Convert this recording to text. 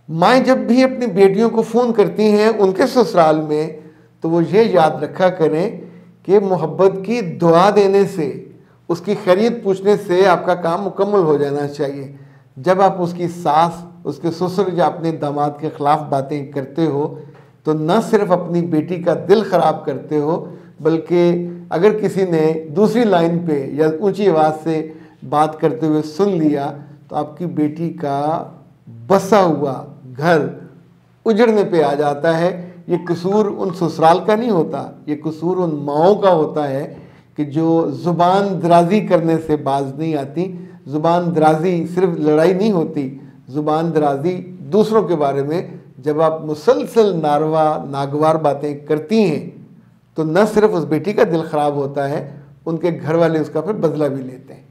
माएँ जब भी अपनी बेटियों को फ़ोन करती हैं उनके ससुराल में, तो वो ये याद रखा करें कि मोहब्बत की दुआ देने से, उसकी खैरियत पूछने से आपका काम मुकम्मल हो जाना चाहिए। जब आप उसकी सास, उसके ससुर या अपने दामाद के ख़िलाफ़ बातें करते हो तो न सिर्फ अपनी बेटी का दिल ख़राब करते हो, बल्कि अगर किसी ने दूसरी लाइन पे या ऊंची आवाज़ से बात करते हुए सुन लिया तो आपकी बेटी का बसा हुआ घर उजड़ने पे आ जाता है। ये कसूर उन ससुराल का नहीं होता, ये कसूर उन माओं का होता है कि जो ज़ुबान दराज़ी करने से बाज नहीं आती। ज़ुबान दराज़ी सिर्फ लड़ाई नहीं होती, ज़ुबान दराज़ी दूसरों के बारे में जब आप मुसलसल नारवा नागवार बातें करती हैं तो न सिर्फ उस बेटी का दिल ख़राब होता है, उनके घर वाले उसका फिर बदला भी लेते हैं।